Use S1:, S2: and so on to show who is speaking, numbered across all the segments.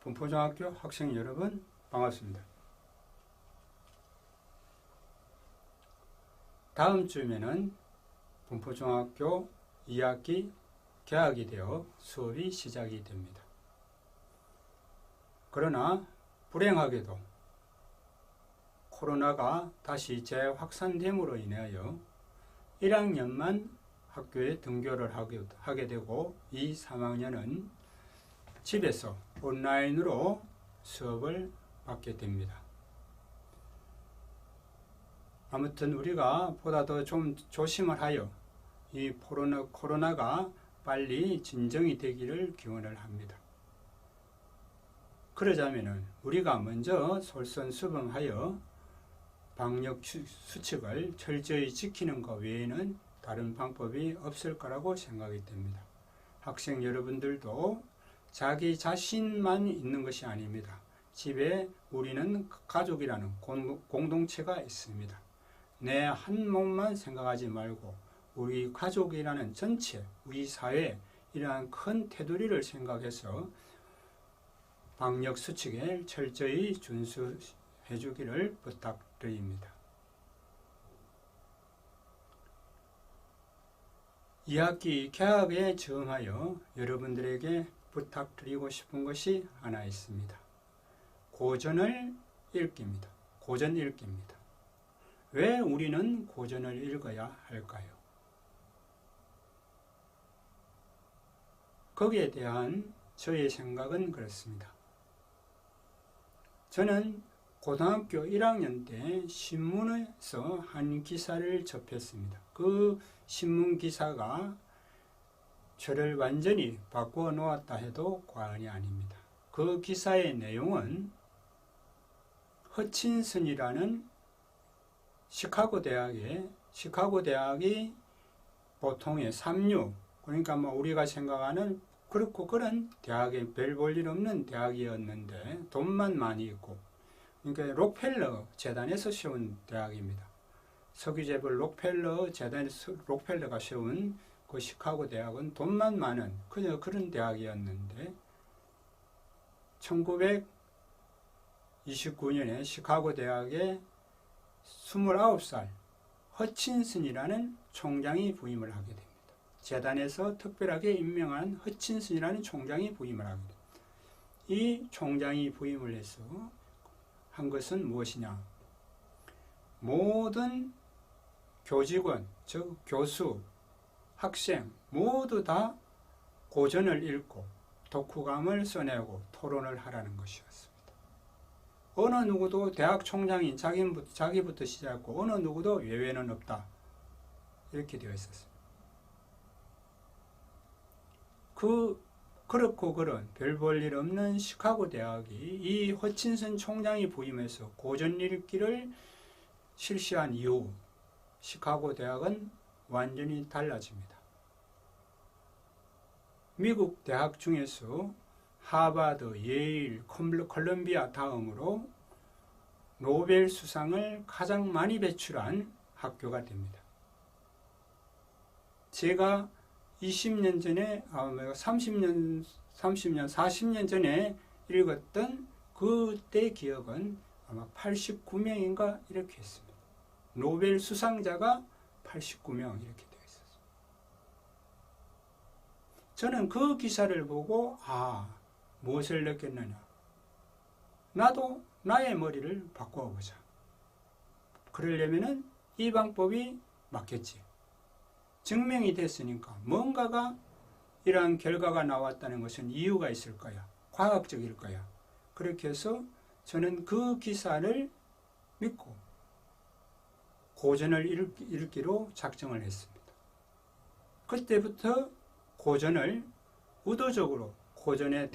S1: 분포중학교 학생 여러분 반갑습니다. 다음 주면은 분포중학교 2학기 개학이 되어 수업이 시작이 됩니다. 그러나 불행하게도 코로나가 다시 재확산됨으로 인하여 1학년만 학교에 등교를 하게 되고 이 3학년은 집에서 온라인으로 수업을 받게 됩니다. 아무튼 우리가 보다 더 좀 조심을 하여 이 코로나가 빨리 진정이 되기를 기원을 합니다. 그러자면은 우리가 먼저 솔선수범하여 방역 수칙을 철저히 지키는 것 외에는 다른 방법이 없을 거라고 생각이 됩니다. 학생 여러분들도 자기 자신만 있는 것이 아닙니다. 집에 우리는 가족이라는 공동체가 있습니다. 내 한 몸만 생각하지 말고 우리 가족이라는 전체, 우리 사회 이러한 큰 테두리를 생각해서 방역 수칙에 철저히 준수해 주기를 부탁드립니다. 2학기 개학에 즈음하여 여러분들에게 부탁드리고 싶은 것이 하나 있습니다. 고전을 읽기입니다. 고전 읽기입니다. 왜 우리는 고전을 읽어야 할까요? 거기에 대한 저의 생각은 그렇습니다. 저는 고등학교 1학년 때 신문에서 한 기사를 접했습니다. 그 신문 기사가 저를 완전히 바꾸어 놓았다 해도 과언이 아닙니다. 그 기사의 내용은 허친슨이라는 시카고 대학이 보통의 삼류, 그러니까 우리가 생각하는 그런 대학에 별 볼 일 없는 대학이었는데 돈만 많이 있고, 그러니까 록펠러 재단에서 세운 대학입니다. 서기재벌 록펠러가 세운 그 시카고 대학은 돈만 많은 그런 대학이었는데 1929년에 시카고 대학에 29살 허친슨이라는 총장이 부임을 하게 됩니다. 재단에서 특별하게 임명한 허친슨이라는 총장이 부임을 하게 됩니다. 이 총장이 부임을 해서 한 것은 무엇이냐? 모든 교직원, 즉 교수, 학생 모두 다 고전을 읽고 독후감을 써내고 토론을 하라는 것이었습니다. 어느 누구도 대학 총장인 자기부터 시작하고 어느 누구도 외외는 없다. 이렇게 되어 있었습니다. 그렇고 그런 별 볼 일 없는 시카고 대학이 이 허친슨 총장이 부임해서 고전 읽기를 실시한 이후 시카고 대학은 완전히 달라집니다. 미국 대학 중에서 하버드, 예일, 컬럼비아 다음으로 노벨 수상을 가장 많이 배출한 학교가 됩니다. 제가 20년 전에, 30년, 40년 전에 읽었던 그때 기억은 아마 89명인가 이렇게 했습니다. 노벨 수상자가 89명 이렇게 되어 있었습니다. 저는 그 기사를 보고 무엇을 느꼈느냐. 나도 나의 머리를 바꿔보자. 그러려면은 이 방법이 맞겠지. 증명이 됐으니까 뭔가가 이러한 결과가 나왔다는 것은 이유가 있을 거야. 과학적일 거야. 그렇게 해서 저는 그 기사를 믿고 고전을 읽기로 작정을 했습니다. 그때부터 고전을 의도적으로 고전에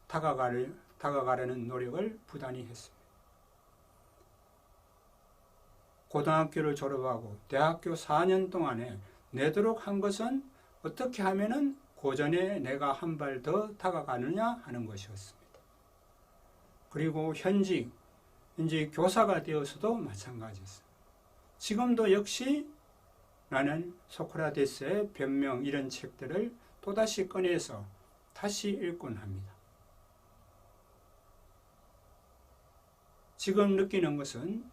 S1: 다가가려는 노력을 부단히 했습니다. 고등학교를 졸업하고 대학교 4년 동안에 내도록 한 것은 어떻게 하면은 고전에 내가 한 발 더 다가가느냐 하는 것이었습니다. 그리고 현직, 이제 교사가 되어서도 마찬가지였습니다. 지금도 역시 나는 소크라테스의 변명 이런 책들을 또다시 꺼내서 다시 읽곤 합니다. 지금 느끼는 것은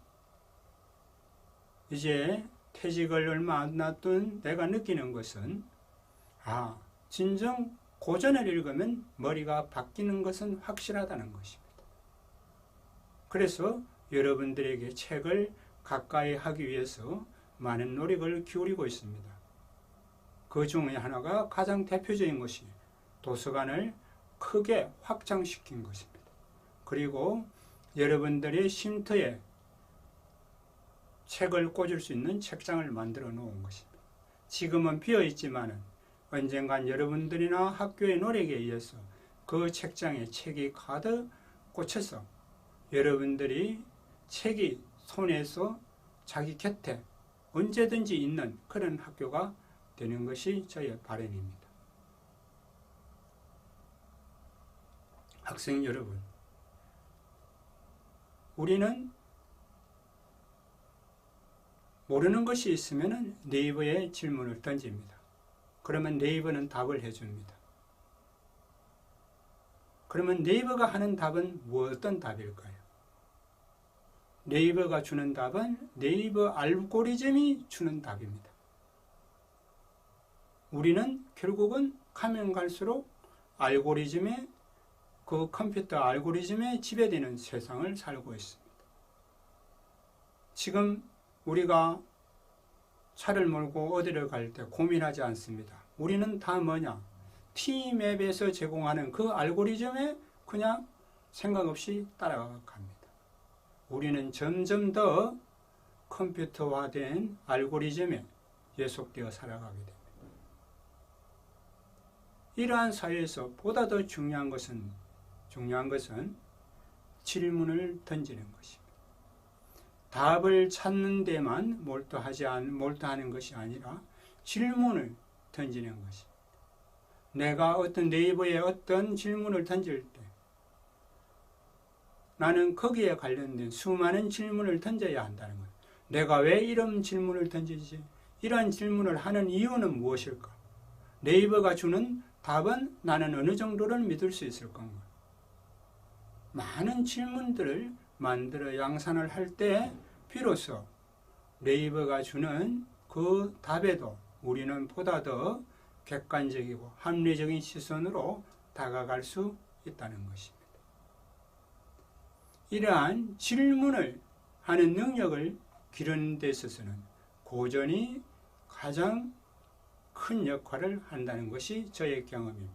S1: 이제 퇴직을 얼마 안 놔둔 내가 느끼는 것은 진정 고전을 읽으면 머리가 바뀌는 것은 확실하다는 것입니다. 그래서 여러분들에게 책을 가까이 하기 위해서 많은 노력을 기울이고 있습니다. 그 중에 하나가 가장 대표적인 것이 도서관을 크게 확장시킨 것입니다. 그리고 여러분들의 쉼터에 책을 꽂을 수 있는 책장을 만들어 놓은 것입니다. 지금은 비어 있지만 언젠간 여러분들이나 학교의 노력에 의해서 그 책장에 책이 가득 꽂혀서 여러분들이 책이 손에서 자기 곁에 언제든지 있는 그런 학교가 되는 것이 저의 바람입니다. 학생 여러분, 우리는 모르는 것이 있으면 네이버에 질문을 던집니다. 그러면 네이버는 답을 해줍니다. 그러면 네이버가 하는 답은 어떤 답일까요? 네이버가 주는 답은 네이버 알고리즘이 주는 답입니다. 우리는 결국은 가면 갈수록 알고리즘에 그 컴퓨터 알고리즘에 지배되는 세상을 살고 있습니다. 지금 우리가 차를 몰고 어디를 갈 때 고민하지 않습니다. 우리는 다 뭐냐? T맵에서 제공하는 그 알고리즘에 그냥 생각 없이 따라갑니다. 우리는 점점 더 컴퓨터화된 알고리즘에 예속되어 살아가게 됩니다. 이러한 사회에서 보다 더 중요한 것은 질문을 던지는 것입니다. 답을 찾는 데만 몰두하는 것이 아니라 질문을 던지는 것입니다. 내가 어떤 네이버에 어떤 질문을 던질 때 나는 거기에 관련된 수많은 질문을 던져야 한다는 거예요. 내가 왜 이런 질문을 던지지? 이런 질문을 하는 이유는 무엇일까? 네이버가 주는 답은 나는 어느 정도를 믿을 수 있을 건가? 많은 질문들을 만들어 양산을 할 때 비로소 네이버가 주는 그 답에도 우리는 보다 더 객관적이고 합리적인 시선으로 다가갈 수 있다는 것입니다. 이러한 질문을 하는 능력을 기르는 데 있어서는 고전이 가장 큰 역할을 한다는 것이 저의 경험입니다.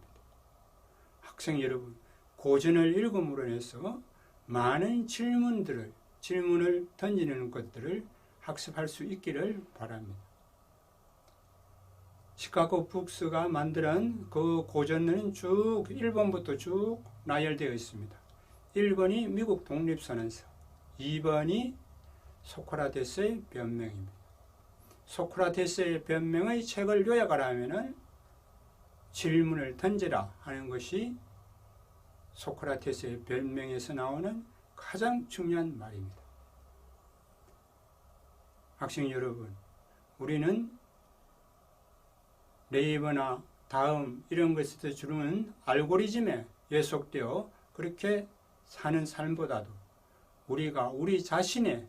S1: 학생 여러분, 고전을 읽음으로 해서 많은 질문을 던지는 것들을 학습할 수 있기를 바랍니다. 시카고 북스가 만든 그 고전은 쭉 1번부터 쭉 나열되어 있습니다. 1번이 미국 독립선언서, 2번이 소크라테스의 변명입니다. 소크라테스의 변명의 책을 요약하라면 질문을 던지라 하는 것이 소크라테스의 변명에서 나오는 가장 중요한 말입니다. 학생 여러분, 우리는 네이버나 다음 이런 것에서 주는 알고리즘에 예속되어 그렇게 사는 삶보다도 우리가 우리 자신의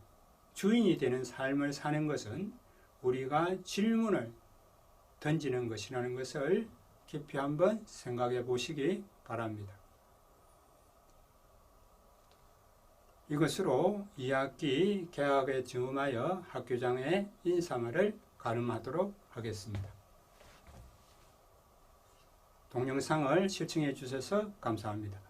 S1: 주인이 되는 삶을 사는 것은 우리가 질문을 던지는 것이라는 것을 깊이 한번 생각해 보시기 바랍니다. 이것으로 2학기 개학에 즈음하여 학교장의 인사말을 가름하도록 하겠습니다. 동영상을 시청해 주셔서 감사합니다.